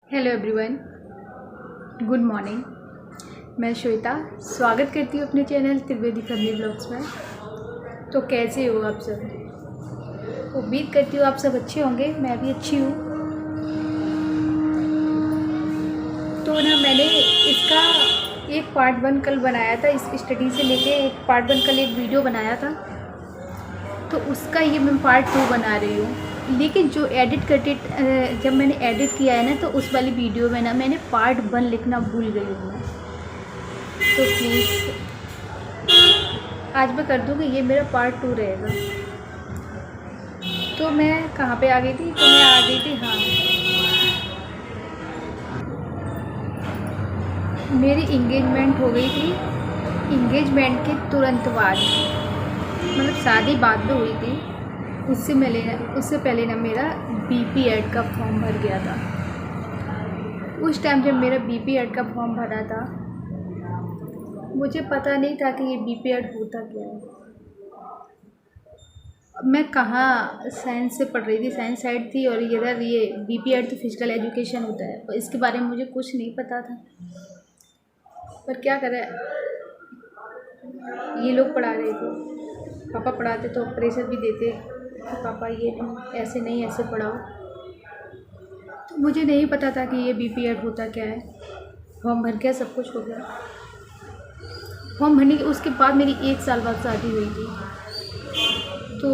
Hello everyone, good morning. मैं श्वेता स्वागत करती हूँ अपने चैनल त्रिवेदी फैमिली ब्लॉग्स में। तो कैसे हो आप सब? उम्मीद करती हूँ आप सब अच्छे होंगे। मैं भी अच्छी हूँ। तो मैंने इसका एक पार्ट 1 कल बनाया था। इस स्टडी से लेके एक पार्ट 1 कल एक वीडियो बनाया था, तो उसका ये मैं पार्ट 2 बना रही हूँ। लेकिन जो जब मैंने एडिट किया है ना, तो उस वाली वीडियो में मैंने पार्ट 1 लिखना भूल गई हूँ मैं। तो प्लीज़ आज मैं कर दूँगी, ये मेरा पार्ट 2 रहेगा। तो मैं कहाँ पे आ गई थी? तो मैं आ गई थी, हाँ, मेरी इंगेजमेंट हो गई थी। इंगेजमेंट के तुरंत बाद, मतलब शादी बाद में हुई थी, उससे पहले मेरा बीपी एड का फॉर्म भर गया था। उस टाइम जब मेरा बीपी एड का फॉर्म भरा था, मुझे पता नहीं था कि ये बीपी एड होता क्या है। मैं कहाँ साइंस से पढ़ रही थी, साइंस साइड थी, और इधर ये बीपी एड तो फिजिकल एजुकेशन होता है, पर इसके बारे में मुझे कुछ नहीं पता था। पर क्या करें, ये लोग पढ़ा रहे थे, पापा पढ़ाते तो प्रेशर भी देते कि पापा ये ऐसे नहीं, ऐसे पढ़ाओ। तो मुझे नहीं पता था कि ये बीपी एड होता क्या है। फॉर्म भर गया, सब कुछ हो गया। फॉर्म भरने के उसके बाद मेरी 1 साल बाद शादी हुई थी। तो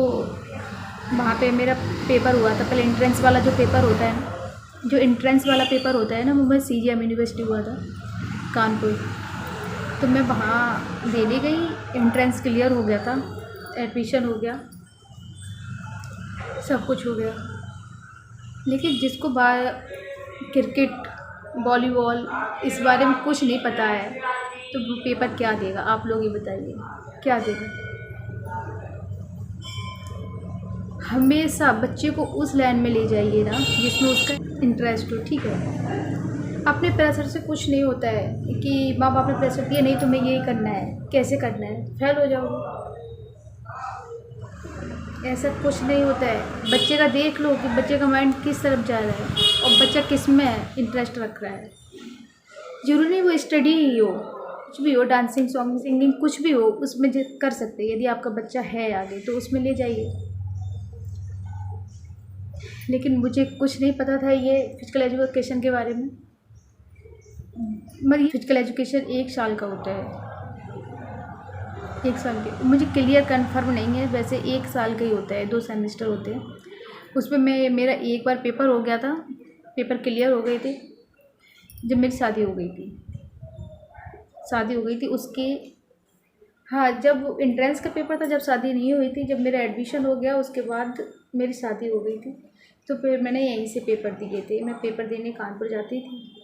वहाँ पे मेरा पेपर हुआ था। पहले एंट्रेंस वाला जो पेपर होता है ना, वो मैं CGM यूनिवर्सिटी हुआ था कानपुर। तो मैं वहाँ देने गई, एंट्रेंस क्लियर हो गया था, एडमिशन हो गया, सब कुछ हो गया। लेकिन जिसको क्रिकेट, वॉलीबॉल इस बारे में कुछ नहीं पता है, तो वो पेपर क्या देगा? आप लोग ही बताइए, क्या देगा? हमेशा बच्चे को उस लाइन में ले जाइए ना जिसमें उसका इंटरेस्ट हो, ठीक है? अपने प्रेशर से कुछ नहीं होता है कि माँ बाप ने प्रेशर दिया, नहीं तुम्हें यही करना है, कैसे करना है, फेल हो जाओगे। ऐसा कुछ नहीं होता है। बच्चे का देख लो कि बच्चे का माइंड किस तरफ जा रहा है और बच्चा किस में इंटरेस्ट रख रहा है। जरूरी नहीं वो स्टडी ही हो, कुछ भी हो, डांसिंग, सॉन्ग, सिंगिंग, कुछ भी हो, उसमें कर सकते हैं। यदि आपका बच्चा है आगे तो उसमें ले जाइए। लेकिन मुझे कुछ नहीं पता था ये फिजिकल एजुकेशन के बारे में। मतलब फिजिकल एजुकेशन 1 साल का होता है, 1 साल के, मुझे क्लियर कंफर्म नहीं है, वैसे 1 साल का ही होता है, 2 सेमेस्टर होते हैं। उसमें मेरा एक बार पेपर हो गया था, पेपर क्लियर हो गए थे जब मेरी शादी हो गई थी। उसके, हाँ, जब एंट्रेंस का पेपर था, जब शादी नहीं हुई थी, जब मेरा एडमिशन हो गया उसके बाद मेरी शादी हो गई थी। तो फिर मैंने यहीं से पेपर दिए थे। मैं पेपर देने कानपुर जाती थी।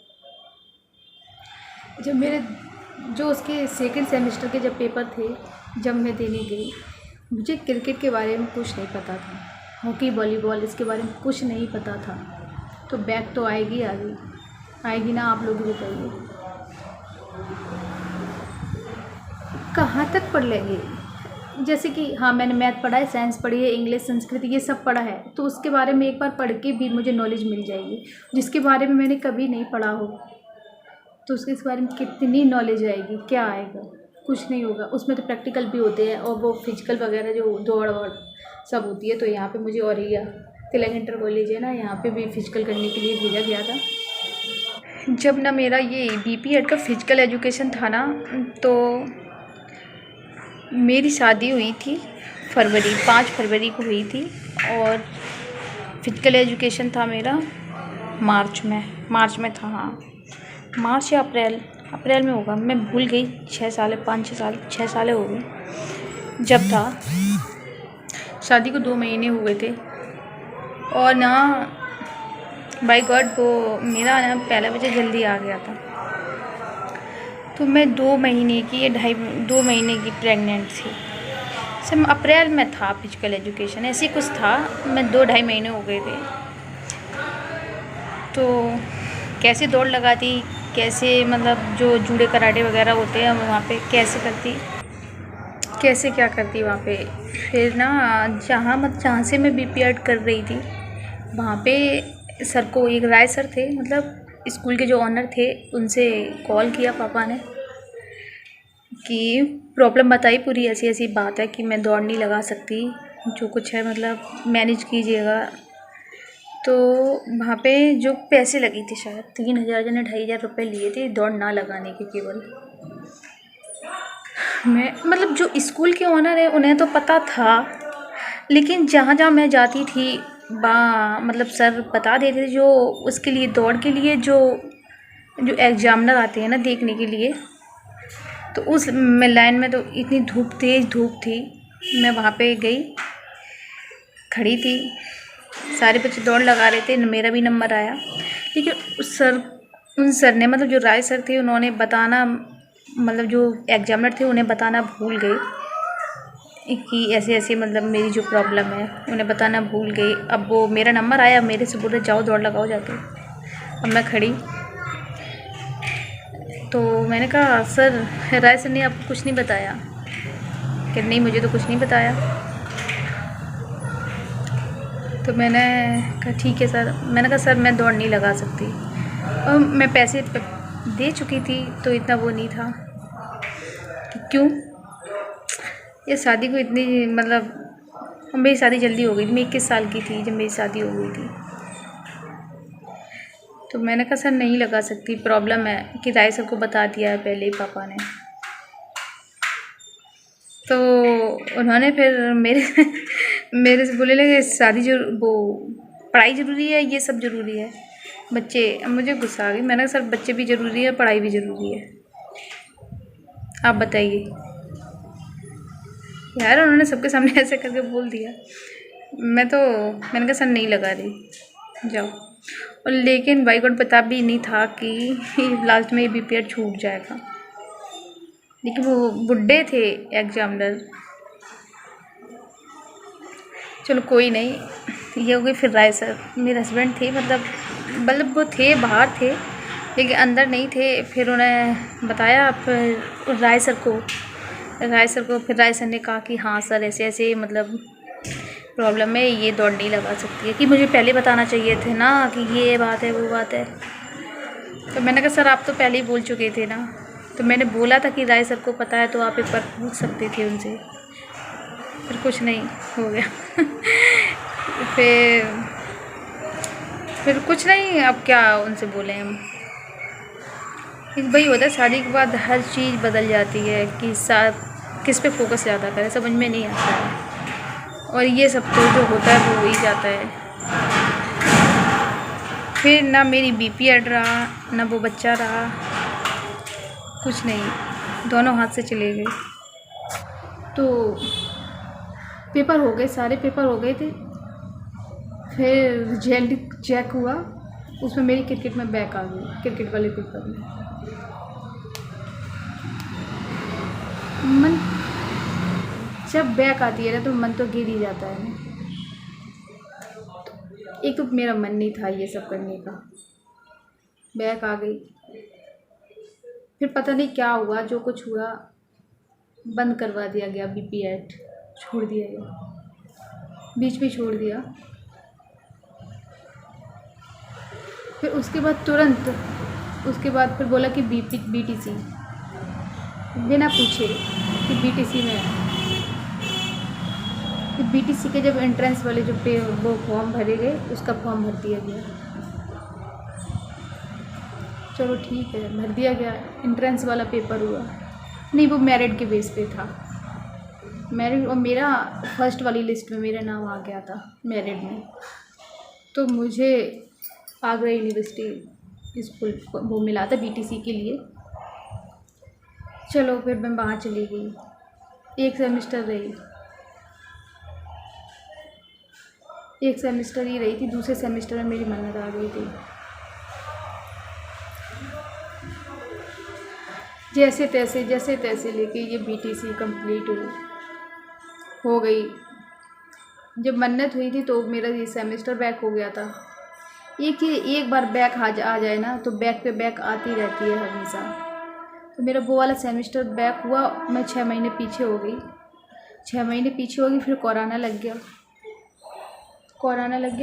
जो उसके सेकंड सेमेस्टर के जब पेपर थे, जब मैं देने गई, मुझे क्रिकेट के बारे में कुछ नहीं पता था, हॉकी, वॉलीबॉल, इसके बारे में कुछ नहीं पता था। तो बैक तो आएगी ना? आप लोग भी बताइए, कहाँ तक पढ़ लेंगे? जैसे कि हाँ, मैंने मैथ पढ़ा है, साइंस पढ़ी है, इंग्लिश, संस्कृत, ये सब पढ़ा है, तो उसके बारे में एक बार पढ़ के भी मुझे नॉलेज मिल जाएगी। जिसके बारे में मैंने कभी नहीं पढ़ा हो, तो उसके इस बारे में कितनी नॉलेज आएगी? क्या आएगा? कुछ नहीं होगा। उसमें तो प्रैक्टिकल भी होते हैं, और वो फिजिकल वगैरह जो दौड़ वौड़ सब होती है। तो यहाँ पे मुझे औरैया तिलक इंटर कॉलेज है ना, यहाँ पे भी फिजिकल करने के लिए भेजा गया था। जब ना मेरा ये बीपी एड का फिजिकल एजुकेशन था ना, तो मेरी शादी हुई थी 5 फरवरी को हुई थी, और फिजिकल एजुकेशन था मेरा मार्च में था, हाँ, मार्च या अप्रैल में होगा, मैं भूल गई। 6 साल हो गई। जब था शादी को 2 महीने हुए थे, और ना बाय गॉड वो मेरा ना पहला बच्चा जल्दी आ गया था। तो मैं 2 महीने की प्रेग्नेंट थी। सब अप्रैल में था फिजिकल एजुकेशन, ऐसे कुछ था। मैं 2-2.5 महीने हो गए थे। तो कैसे दौड़ लगाती, कैसे, मतलब जो जूड़े कराटे वगैरह होते हैं वहाँ पे कैसे क्या करती वहाँ पे। फिर ना जहाँ से मैं बीपी एड कर रही थी, वहाँ पे सर को, एक राय सर थे, मतलब स्कूल के जो ऑनर थे उनसे कॉल किया पापा ने कि प्रॉब्लम बताई पूरी, ऐसी ऐसी बात है कि मैं दौड़ नहीं लगा सकती, जो कुछ है मतलब मैनेज कीजिएगा। तो वहाँ पे जो पैसे लगी थी शायद 3,000 या 2,500 रुपये लिए थे दौड़ ना लगाने के केवल। मैं मतलब जो स्कूल के ऑनर है उन्हें तो पता था, लेकिन जहाँ जहाँ मैं जाती थी मतलब सर बता देते थे जो उसके लिए दौड़ के लिए जो जो एग्जामिनर आते हैं ना देखने के लिए, तो उस लाइन में तो इतनी तेज़ धूप थी। मैं वहाँ पे गई, खड़ी थी, सारे बच्चे दौड़ लगा रहे थे, मेरा भी नंबर आया। लेकिन उन सर ने मतलब जो राय सर थे उन्होंने बताना, मतलब जो एग्जामिनर थे उन्हें बताना भूल गए कि ऐसे ऐसे मतलब मेरी जो प्रॉब्लम है उन्हें बताना भूल गई। अब वो मेरा नंबर आया, मेरे से बोले जाओ दौड़ लगाओ जाके। अब मैं खड़ी, तो मैंने कहा सर राय सर ने आपको कुछ नहीं बताया? कि नहीं मुझे तो कुछ नहीं बताया। तो मैंने कहा ठीक है सर। मैंने कहा सर मैं दौड़ नहीं लगा सकती, और मैं पैसे दे चुकी थी तो इतना वो नहीं था कि क्यों ये शादी को इतनी मतलब मेरी शादी जल्दी हो गई थी, मैं 21 साल की थी जब मेरी शादी हो गई थी। तो मैंने कहा सर नहीं लगा सकती, प्रॉब्लम है कि राय सर को बता दिया है पहले ही पापा ने। तो उन्होंने फिर मेरे से बोले लगे शादी जो वो पढ़ाई ज़रूरी है, ये सब ज़रूरी है बच्चे। मुझे गुस्सा आ गई, मैंने कहा सर बच्चे भी ज़रूरी है, पढ़ाई भी ज़रूरी है, आप बताइए। यार उन्होंने सबके सामने ऐसे करके बोल दिया। मैंने कहा सर नहीं लगा रही, जाओ। और लेकिन भाई को पता भी नहीं था कि लास्ट में ये बीपीएड छूट जाएगा। लेकिन वो बुड्ढे थे एग्जामिनर। चलो कोई नहीं, ये हो गई। फिर राय सर मेरे हस्बैंड थे, मतलब वो थे बाहर थे लेकिन अंदर नहीं थे। फिर उन्हें बताया फिर राय सर को फिर राय सर ने कहा कि हाँ सर ऐसे ऐसे मतलब प्रॉब्लम है, ये दौड़ नहीं लगा सकती है, कि मुझे पहले बताना चाहिए थे ना कि ये बात है वो बात है। तो मैंने कहा सर आप तो पहले ही बोल चुके थे ना। तो मैंने बोला था कि राय सर को पता है तो आप एक बार पूछ सकते थे उनसे। फिर कुछ नहीं हो गया। फिर कुछ नहीं, अब क्या उनसे बोले हम। वही होता है शादी के बाद हर चीज़ बदल जाती है कि किस पे फोकस ज़्यादा करें, समझ में नहीं आता है। और ये सब तो जो होता है वो हो ही जाता है। फिर ना मेरी बीपीएड रहा ना वो बच्चा रहा, कुछ नहीं, दोनों हाथ से चले गए। तो पेपर हो गए, सारे पेपर हो गए थे। फिर रिजल्ट चेक हुआ, उसमें मेरी क्रिकेट में बैक आ गई, क्रिकेट वाले पेपर में। मन जब बैक आती है ना तो मन तो गिर ही जाता है ना। एक तो मेरा मन नहीं था ये सब करने का, बैक आ गई। फिर पता नहीं क्या हुआ, जो कुछ हुआ बंद करवा दिया गया, बीपीएड छोड़ दिया गया, बीच में छोड़ दिया। फिर उसके बाद तुरंत उसके बाद फिर बोला कि बीटीसी, बिना पूछे कि बीटीसी में है। फिर बीटीसी के जब एंट्रेंस वाले जो वो फॉर्म भरे गए, उसका फॉर्म भर दिया गया। चलो ठीक है, भर दिया गया। एंट्रेंस वाला पेपर हुआ नहीं, वो मेरिट के बेस पे था। मेरिट, और मेरा फर्स्ट वाली लिस्ट में मेरा नाम आ गया था मेरिट में। तो मुझे आगरा यूनिवर्सिटी स्कूल वो मिला था बीटीसी के लिए। चलो फिर मैं वहाँ चली गई, एक सेमेस्टर रही, एक सेमेस्टर ही रही थी। दूसरे सेमेस्टर में मेरी मन्नत आ गई थी। जैसे तैसे लेके ये बीटीसी कंप्लीट हो गई। जब मन्नत हुई थी तो मेरा ये सेमेस्टर बैक हो गया था। एक बार बैक आ जाए ना तो बैक पे बैक आती रहती है हमेशा। तो मेरा वो वाला सेमेस्टर बैक हुआ, मैं 6 महीने पीछे हो गई। 6 महीने पीछे हो गई, फिर कोरोना लग गया।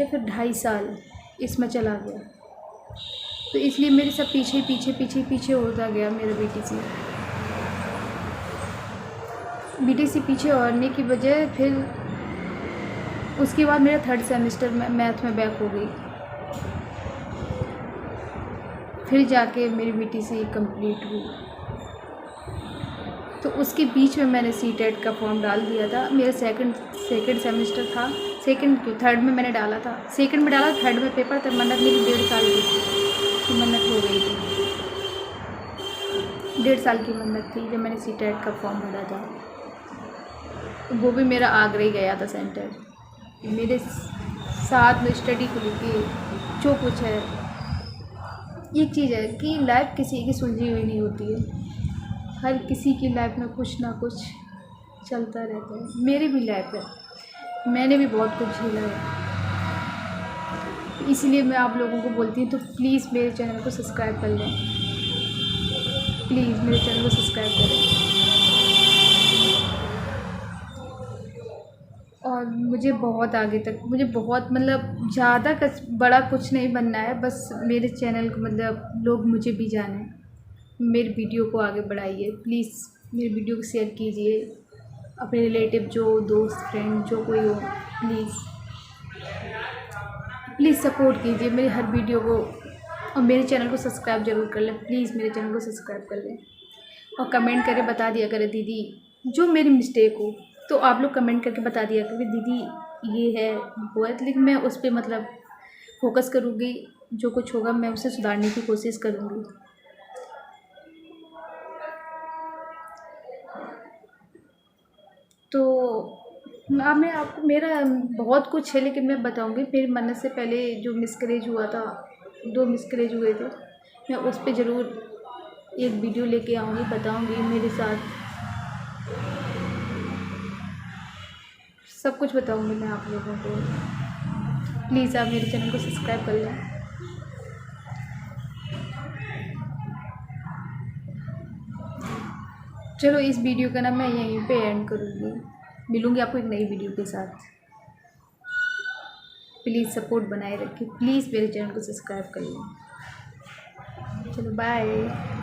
फिर 2.5 साल इसमें चला गया। तो इसलिए मेरे सब पीछे होता गया मेरा बीटीसी पीछे होने की वजह फिर उसके बाद मेरा 3rd सेमेस्टर में मैथ में बैक हो गई। फिर जाके मेरी बीटीसी कंप्लीट हुई। तो उसके बीच में मैंने सीटेट का फॉर्म डाल दिया था। मेरा सेकंड सेमेस्टर था, थर्ड में मैंने डाला था। सेकंड में डाला, थर्ड में पेपर तब मन्नत मेरी 1.5 साल की थी, मन्नत हो गई थी। 1.5 साल की मन्नत थी जब मैंने सीटेट का फॉर्म भरा था। वो भी मेरा आगरा ही गया था सेंटर। मेरे साथ में स्टडी को लेके जो कुछ है, एक चीज़ है कि लाइफ किसी की सुलझी हुई नहीं होती है। हर किसी की लाइफ में कुछ ना कुछ चलता रहता है। मेरी भी लाइफ है, मैंने भी बहुत कुछ झेला है। इसलिए मैं आप लोगों को बोलती हूँ तो प्लीज़ मेरे चैनल को सब्सक्राइब कर लें। प्लीज़ मेरे चैनल को सब्सक्राइब करें। और मुझे बहुत आगे तक, मुझे बहुत मतलब ज़्यादा बड़ा कुछ नहीं बनना है। बस मेरे चैनल को मतलब लोग मुझे भी जाने, मेरी वीडियो को आगे बढ़ाइए। प्लीज़ मेरी वीडियो को शेयर कीजिए, अपने रिलेटिव जो दोस्त फ्रेंड जो कोई हो, प्लीज़ सपोर्ट कीजिए मेरी हर वीडियो को। और मेरे चैनल को सब्सक्राइब ज़रूर कर लें। प्लीज़ मेरे चैनल को सब्सक्राइब कर लें और कमेंट करके बता दिया करें दीदी जो मेरी मिस्टेक हो तो आप लोग कमेंट करके बता दिया करें दीदी ये है वो है। लेकिन मैं उस पर मतलब फोकस करूँगी, जो कुछ होगा मैं उसे सुधारने की कोशिश करूँगी। तो मैं आपको, मेरा बहुत कुछ है लेकिन मैं बताऊंगी। मेरी मन्नत से पहले जो मिसकैरेज हुआ था, 2 मिसकैरेज हुए थे, मैं उस पर ज़रूर एक वीडियो लेके आऊँगी, बताऊंगी मेरे साथ सब कुछ बताऊंगी मैं आप लोगों को। प्लीज़ आप मेरे चैनल को सब्सक्राइब कर लें। चलो इस वीडियो का ना मैं यहीं पे एंड करूँगी। मिलूँगी आपको एक नई वीडियो के साथ। प्लीज़ सपोर्ट बनाए रखिए। प्लीज़ मेरे चैनल को सब्सक्राइब कर लें। चलो बाय।